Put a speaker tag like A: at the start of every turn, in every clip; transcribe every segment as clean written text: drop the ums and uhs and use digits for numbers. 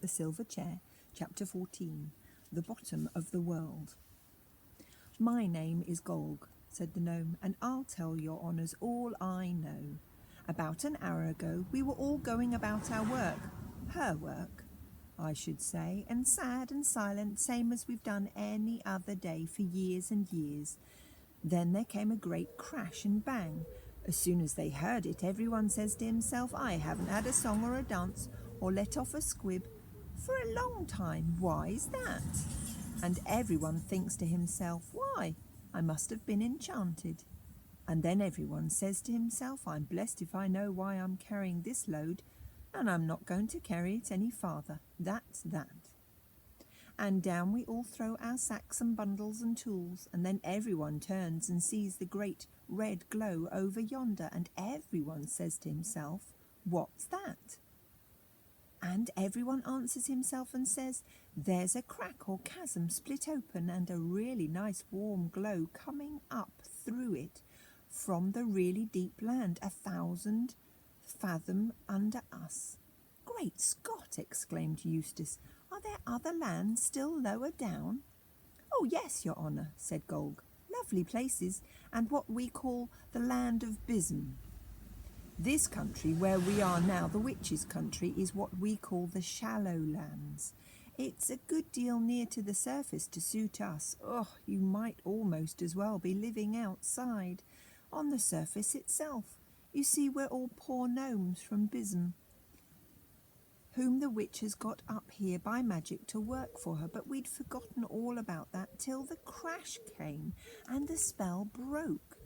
A: The Silver Chair, Chapter 14, The Bottom of the World. My name is Golg, said the gnome, and I'll tell your honours all I know. About an hour ago we were all going about our work, her work, I should say, and sad and silent, same as we've done any other day for years and years. Then there came a great crash and bang. As soon as they heard it, everyone says to himself, I haven't had a song or a dance or let off a squib for a long time. Why's that? And everyone thinks to himself, why, I must have been enchanted. And then everyone says to himself, I'm blessed if I know why I'm carrying this load, and I'm not going to carry it any farther. That's that. And down we all throw our sacks and bundles and tools, and then everyone turns and sees the great red glow over yonder, and everyone says to himself, what's that? And everyone answers himself and says, there's a crack or chasm split open and a really nice warm glow coming up through it from the really deep land, 1,000 fathom under us. Great Scott, exclaimed Eustace. Are there other lands still lower down? Oh, yes, your honour, said Golg. Lovely places, and what we call the land of Bism. This country where we are now, the witches' country, is what we call the shallow lands. It's a good deal near to the surface to suit us. Oh, you might almost as well be living outside, on the surface itself. You see, we're all poor gnomes from Bism, whom the witch has got up here by magic to work for her, but we'd forgotten all about that till the crash came and the spell broke.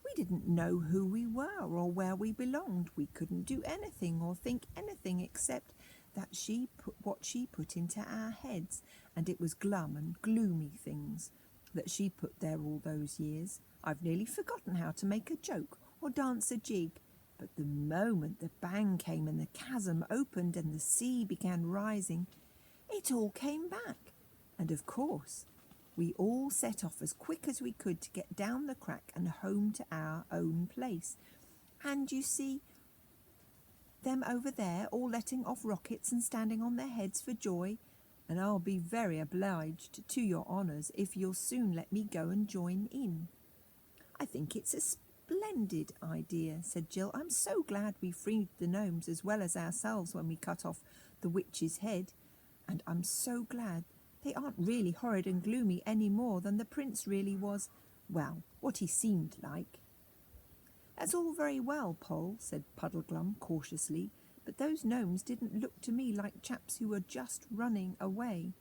A: We didn't know who we were or where we belonged. We couldn't do anything or think anything except that she put what she put into our heads, and it was glum and gloomy things that she put there all those years. I've nearly forgotten how to make a joke or dance a jig, but the moment the bang came and the chasm opened and the sea began rising, it all came back, and of course we all set off as quick as we could to get down the crack and home to our own place. And you see them over there all letting off rockets and standing on their heads for joy, and I'll be very obliged to your honours if you'll soon let me go and join in. I think it's a splendid idea, said Jill. I'm so glad we freed the gnomes as well as ourselves when we cut off the witch's head, and I'm so glad they aren't really horrid and gloomy any more than the prince really was, well, what he seemed like. That's all very well, Poll, said Puddleglum cautiously, but those gnomes didn't look to me like chaps who were just running away.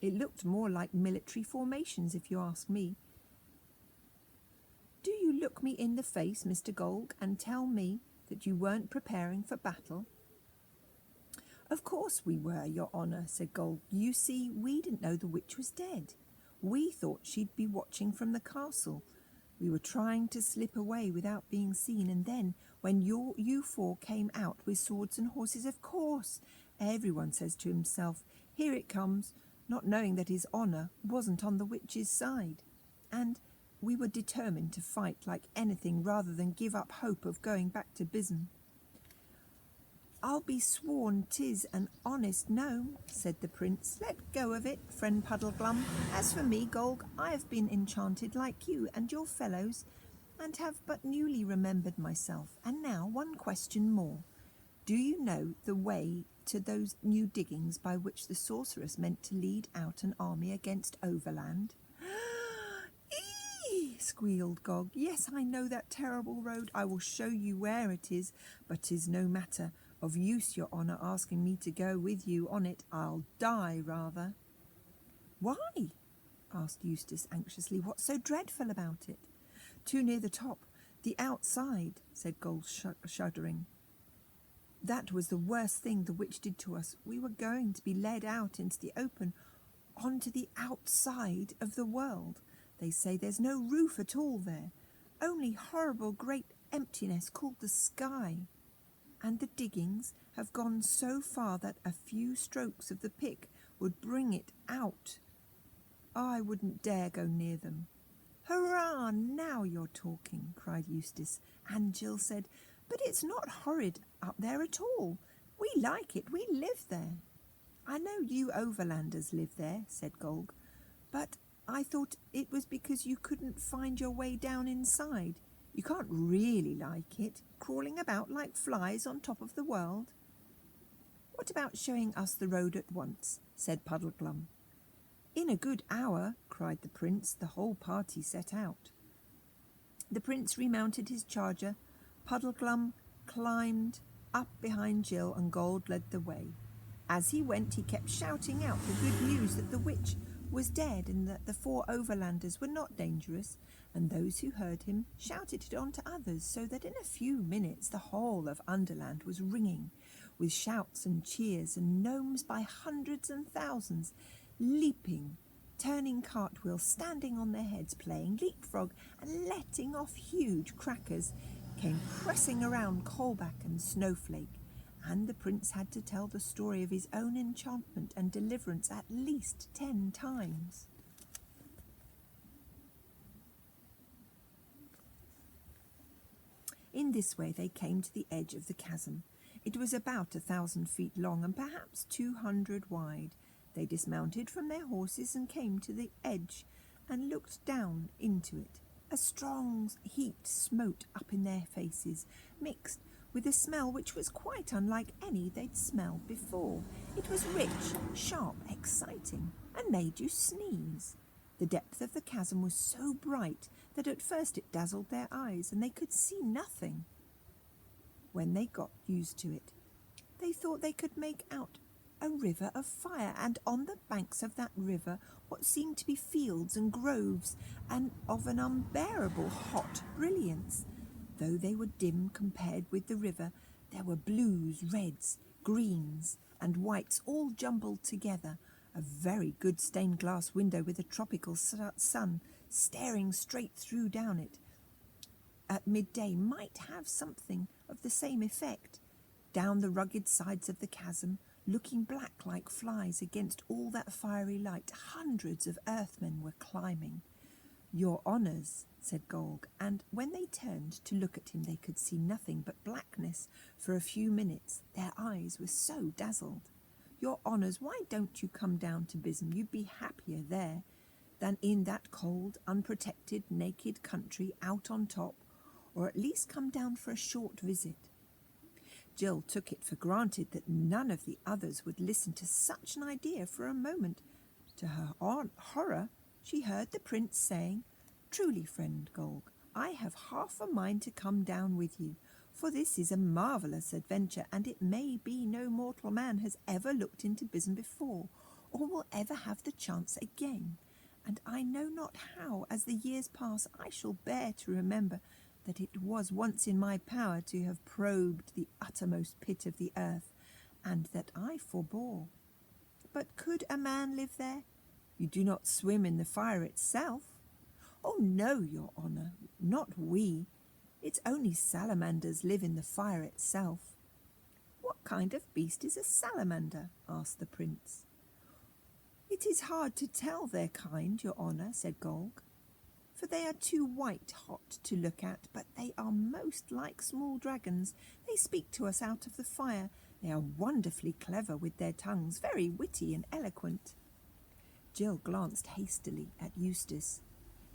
A: It looked more like military formations, if you ask me. Do you look me in the face, Mr. Golg, and tell me that you weren't preparing for battle? Of course we were, your honour, said Golg. You see, we didn't know the witch was dead. We thought she'd be watching from the castle. We were trying to slip away without being seen, and then, when you four came out with swords and horses, of course, everyone says to himself, here it comes, not knowing that his honour wasn't on the witch's side. And we were determined to fight like anything rather than give up hope of going back to Bism. I'll be sworn 'tis an honest gnome, said the prince. Let go of it, friend Puddleglum. As for me, Golg, I have been enchanted like you and your fellows, and have but newly remembered myself. And now one question more. Do you know the way to those new diggings by which the sorceress meant to lead out an army against Overland? Eee! Squealed Gog. Yes, I know that terrible road. I will show you where it is, but 'tis no matter of use, your honour, asking me to go with you on it. I'll die rather. Why? Asked Eustace anxiously. What's so dreadful about it? Too near the top, the outside, said Gold, shuddering. That was the worst thing the witch did to us. We were going to be led out into the open, onto the outside of the world. They say there's no roof at all there, only horrible great emptiness called the sky. And the diggings have gone so far that a few strokes of the pick would bring it out. I wouldn't dare go near them. Hurrah, now you're talking, cried Eustace, and Jill said, but it's not horrid up there at all. We like it, we live there. I know you overlanders live there, said Golg, but I thought it was because you couldn't find your way down inside. You can't really like it, crawling about like flies on top of the world. What about showing us the road at once, said Puddleglum. In a good hour, cried the prince. The whole party set out. The prince remounted his charger. Puddleglum climbed up behind Jill and Gold led the way. As he went, he kept shouting out the good news that the witch was dead and that the 4 overlanders were not dangerous, and those who heard him shouted it on to others, so that in a few minutes the whole of Underland was ringing with shouts and cheers, and gnomes by hundreds and thousands, leaping, turning cartwheels, standing on their heads, playing leapfrog, and letting off huge crackers, came pressing around Coalback and Snowflake, and the prince had to tell the story of his own enchantment and deliverance at least 10 times. In this way they came to the edge of the chasm. It was about 1,000 feet long and perhaps 200 wide. They dismounted from their horses and came to the edge and looked down into it. A strong heat smote up in their faces, mixed with a smell which was quite unlike any they'd smelled before. It was rich, sharp, exciting, and made you sneeze. The depth of the chasm was so bright that at first it dazzled their eyes, and they could see nothing. When they got used to it, they thought they could make out a river of fire, and on the banks of that river what seemed to be fields and groves, and of an unbearable hot brilliance. Though they were dim compared with the river, there were blues, reds, greens, and whites all jumbled together. A very good stained glass window with a tropical sun staring straight through down it at midday might have something of the same effect. Down the rugged sides of the chasm, looking black like flies against all that fiery light, hundreds of earthmen were climbing. Your honours, said Golg, and when they turned to look at him they could see nothing but blackness for a few minutes. Their eyes were so dazzled. Your honours, why don't you come down to Bism? You'd be happier there than in that cold, unprotected, naked country out on top, or at least come down for a short visit. Jill took it for granted that none of the others would listen to such an idea for a moment. To her horror, she heard the prince saying, Truly, friend Golg, I have half a mind to come down with you, for this is a marvellous adventure, and it may be no mortal man has ever looked into Bism before, or will ever have the chance again. And I know not how, as the years pass, I shall bear to remember that it was once in my power to have probed the uttermost pit of the earth, and that I forbore. But could a man live there? You do not swim in the fire itself. Oh, no, your honour, not we. It's only salamanders live in the fire itself. What kind of beast is a salamander? Asked the prince. It is hard to tell their kind, your honour, said Golg, for they are too white-hot to look at, but they are most like small dragons. They speak to us out of the fire. They are wonderfully clever with their tongues, very witty and eloquent. Jill glanced hastily at Eustace.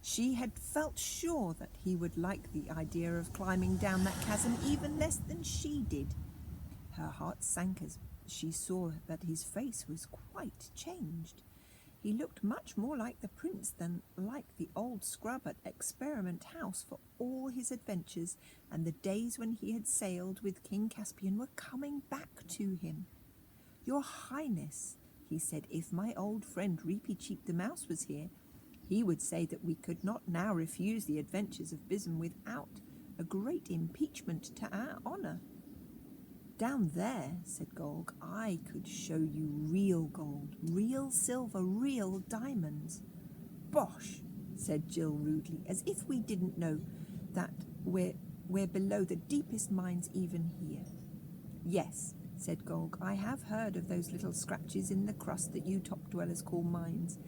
A: She had felt sure that he would like the idea of climbing down that chasm even less than she did. Her heart sank as she saw that his face was quite changed. He looked much more like the prince than like the old scrub at Experiment House, for all his adventures and the days when he had sailed with King Caspian were coming back to him. Your Highness, he said, if my old friend Reepy Cheep the Mouse was here, he would say that we could not now refuse the adventures of Bism without a great impeachment to our honour. Down there, said Golg, I could show you real gold, real silver, real diamonds. Bosh, said Jill rudely, as if we didn't know that we're below the deepest mines even here. Yes, said Golg, I have heard of those little scratches in the crust that you top dwellers call mines,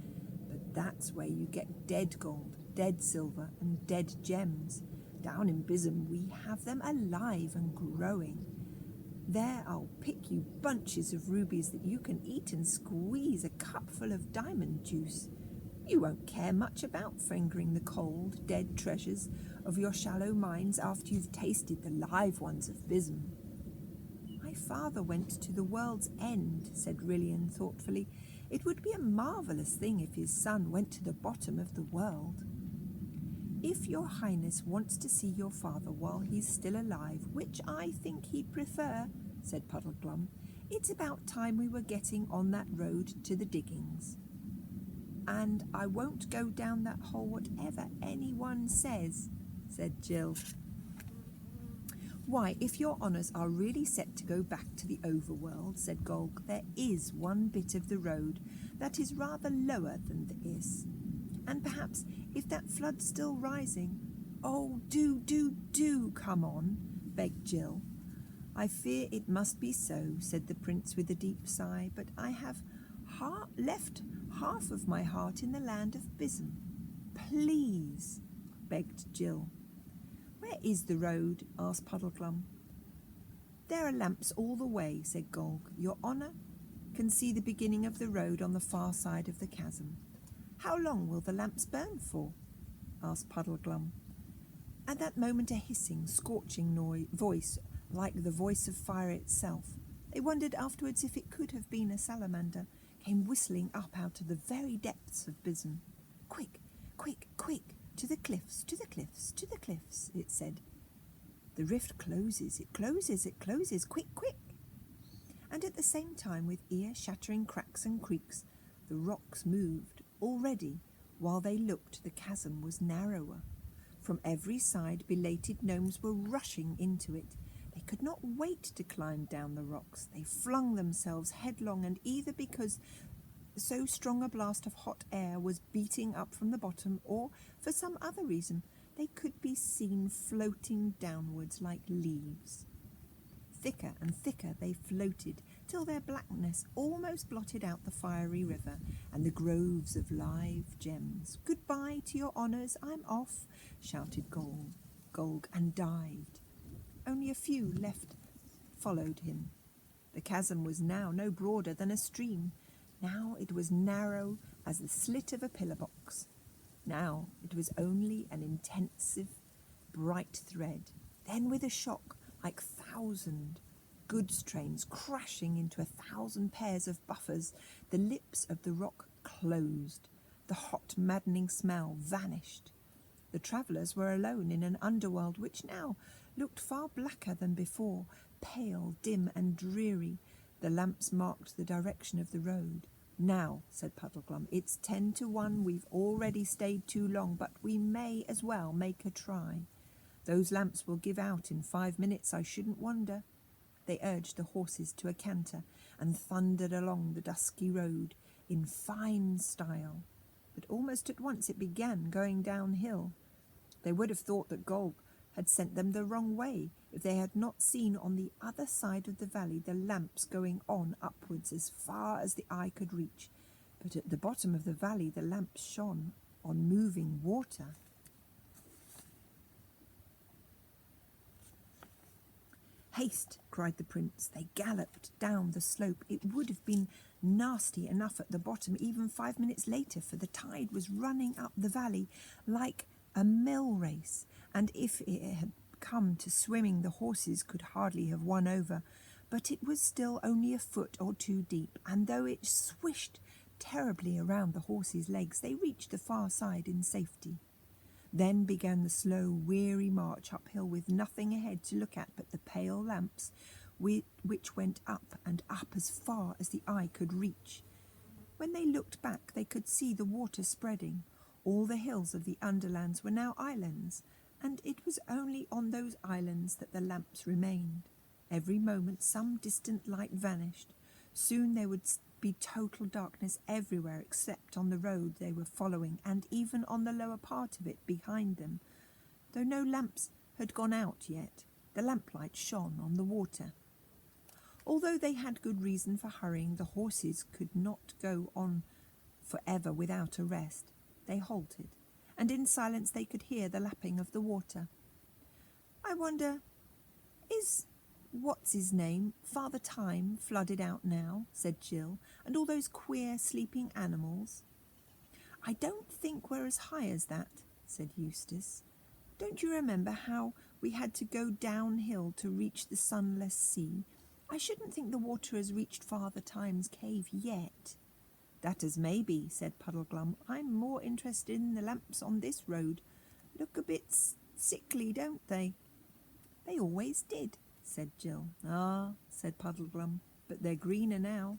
A: but that's where you get dead gold, dead silver, and dead gems. Down in Bism we have them alive and growing. There I'll pick you bunches of rubies that you can eat and squeeze a cupful of diamond juice. You won't care much about fingering the cold, dead treasures of your shallow mines after you've tasted the live ones of Bism." "My father went to the world's end," said Rillian thoughtfully. "It would be a marvellous thing if his son went to the bottom of the world." "If your Highness wants to see your father while he's still alive, which I think he'd prefer," said Puddleglum, "it's about time we were getting on that road to the diggings." "And I won't go down that hole whatever anyone says," said Jill. "Why, if your honours are really set to go back to the overworld," said Golg, "there is one bit of the road that is rather lower than this. And perhaps, if that flood's still rising—" "Oh, do come on," begged Jill. "I fear it must be so," said the prince with a deep sigh, "but I have left half of my heart in the land of Bism." "Please," begged Jill. "Where is the road?" asked Puddleglum. "There are lamps all the way," said Golg. "Your honour can see the beginning of the road on the far side of the chasm." "How long will the lamps burn for?" asked Puddleglum. At that moment a hissing, scorching voice, like the voice of fire itself, they wondered afterwards if it could have been a salamander, came whistling up out of the very depths of Bism. "Quick, quick, quick, to the cliffs, to the cliffs, to the cliffs," it said. "The rift closes, it closes, it closes, quick, quick." And at the same time, with ear-shattering cracks and creaks, the rocks moved. Already, while they looked, the chasm was narrower. From every side, belated gnomes were rushing into it. They could not wait to climb down the rocks. They flung themselves headlong, and either because so strong a blast of hot air was beating up from the bottom, or for some other reason, they could be seen floating downwards like leaves. Thicker and thicker they floated, till their blackness almost blotted out the fiery river and the groves of live gems. "Goodbye to your honours, I'm off," shouted Golg, and dived. Only a few left followed him. The chasm was now no broader than a stream. Now it was narrow as the slit of a pillar box. Now it was only an intensive, bright thread. Then with a shock, like 1,000 goods trains crashing into 1,000 pairs of buffers, the lips of the rock closed. The hot, maddening smell vanished. The travellers were alone in an underworld which now looked far blacker than before, pale, dim and dreary. The lamps marked the direction of the road. "Now," said Puddleglum, "it's 10 to 1. We've already stayed too long, but we may as well make a try. Those lamps will give out in 5 minutes, I shouldn't wonder." They urged the horses to a canter and thundered along the dusky road in fine style. But almost at once it began going downhill. They would have thought that Golg had sent them the wrong way if they had not seen on the other side of the valley the lamps going on upwards as far as the eye could reach. But at the bottom of the valley the lamps shone on moving water. "Haste!" cried the prince. They galloped down the slope. It would have been nasty enough at the bottom even 5 minutes later, for the tide was running up the valley like a mill race, and if it had come to swimming the horses could hardly have won over. But it was still only a foot or two deep, and though it swished terribly around the horses' legs, they reached the far side in safety. Then began the slow, weary march uphill, with nothing ahead to look at but the pale lamps, which went up and up as far as the eye could reach. When they looked back, they could see the water spreading. All the hills of the underlands were now islands, and it was only on those islands that the lamps remained. Every moment some distant light vanished. Soon there would be total darkness everywhere except on the road they were following, and even on the lower part of it behind them. Though no lamps had gone out yet, the lamplight shone on the water. Although they had good reason for hurrying, the horses could not go on forever without a rest. They halted, and in silence they could hear the lapping of the water. "I wonder, is What's his name? Father Time flooded out now, said Jill, and all those queer sleeping animals. I don't think we're as high as that, said Eustace. Don't you remember how we had to go downhill to reach the sunless sea? I shouldn't think the water has reached Father Time's cave yet. That as may be, said Puddleglum. I'm more interested in the lamps on this road. Look a bit sickly, don't they? They always did, said Jill. Ah, said Puddleglum, but they're greener now.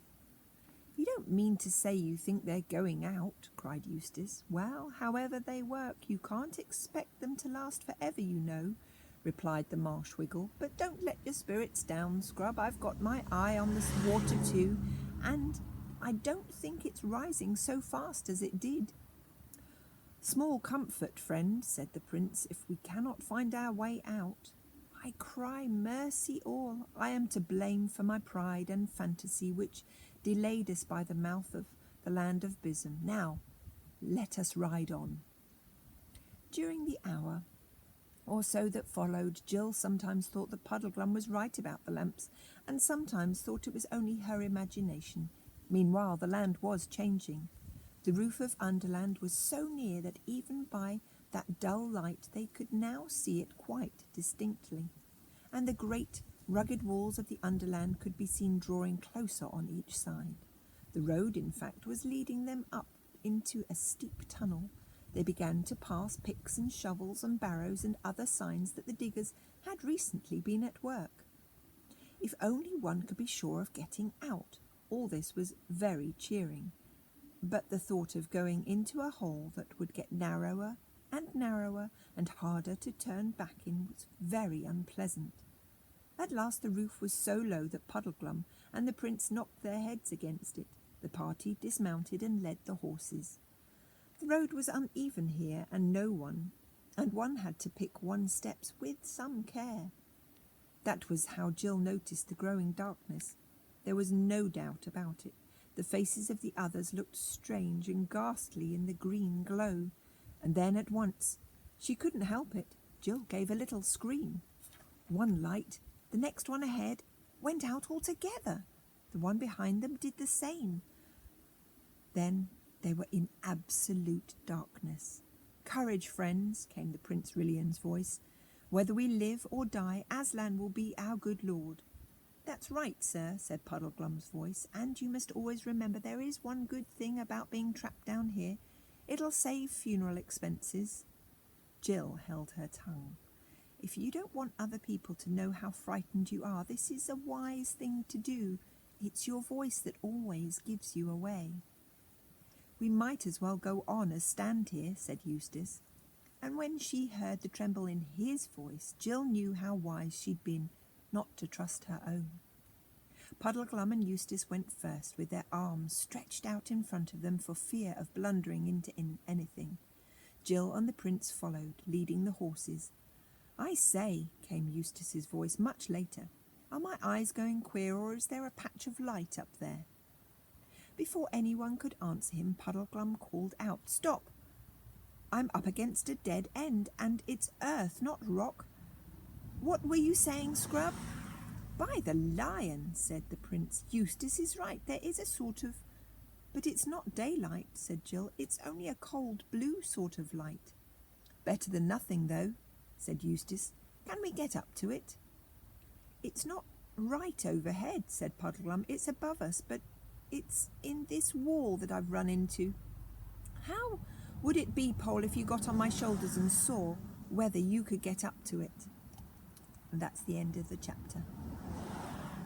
A: You don't mean to say you think they're going out, cried Eustace. Well, however they work, you can't expect them to last forever, you know, replied the Marsh Wiggle. But don't let your spirits down, Scrub. I've got my eye on this water too, and I don't think it's rising so fast as it did. Small comfort, friend, said the Prince, if we cannot find our way out. I cry mercy all. I am to blame for my pride and fantasy, which delayed us by the mouth of the land of Bism. Now, let us ride on. During the hour or so that followed, Jill sometimes thought that Puddleglum was right about the lamps, and sometimes thought it was only her imagination. Meanwhile, the land was changing. The roof of Underland was so near that even by that dull light they could now see it quite distinctly, and the great rugged walls of the Underland could be seen drawing closer on each side. The road, in fact, was leading them up into a steep tunnel. They began to pass picks and shovels and barrows and other signs that the diggers had recently been at work. If only one could be sure of getting out. All this was very cheering, but the thought of going into a hole that would get narrower and harder to turn back in was very unpleasant. At last the roof was so low that Puddleglum and the Prince knocked their heads against it. The party dismounted and led the horses. The road was uneven here, and one had to pick one's steps with some care. That was how Jill noticed the growing darkness. There was no doubt about it. The faces of the others looked strange and ghastly in the green glow. And then at once, she couldn't help it, Jill gave a little scream. One light, the next one ahead, went out altogether. The one behind them did the same. Then they were in absolute darkness. Courage, friends, came the Prince Rilian's voice. Whether we live or die, Aslan will be our good lord. That's right, sir, said Puddleglum's voice, and you must always remember there is one good thing about being trapped down here. It'll save funeral expenses. Jill held her tongue. If you don't want other people to know how frightened you are, this is a wise thing to do. It's your voice that always gives you away. We might as well go on as stand here, said Eustace. And when she heard the tremble in his voice, Jill knew how wise she'd been not to trust her own. Puddleglum and Eustace went first, with their arms stretched out in front of them for fear of blundering into anything. Jill and the Prince followed, leading the horses. I say, came Eustace's voice much later, are my eyes going queer, or is there a patch of light up there? Before anyone could answer him, Puddleglum called out, Stop! I'm up against a dead end, and it's earth, not rock. What were you saying, Scrub? By the lion, said the Prince. Eustace is right. There is a sort of... But it's not daylight, said Jill. It's only a cold blue sort of light. Better than nothing, though, said Eustace. Can we get up to it? It's not right overhead, said Puddleglum. It's above us, but it's in this wall that I've run into. How would it be, Pole, if you got on my shoulders and saw whether you could get up to it? And that's the end of the chapter.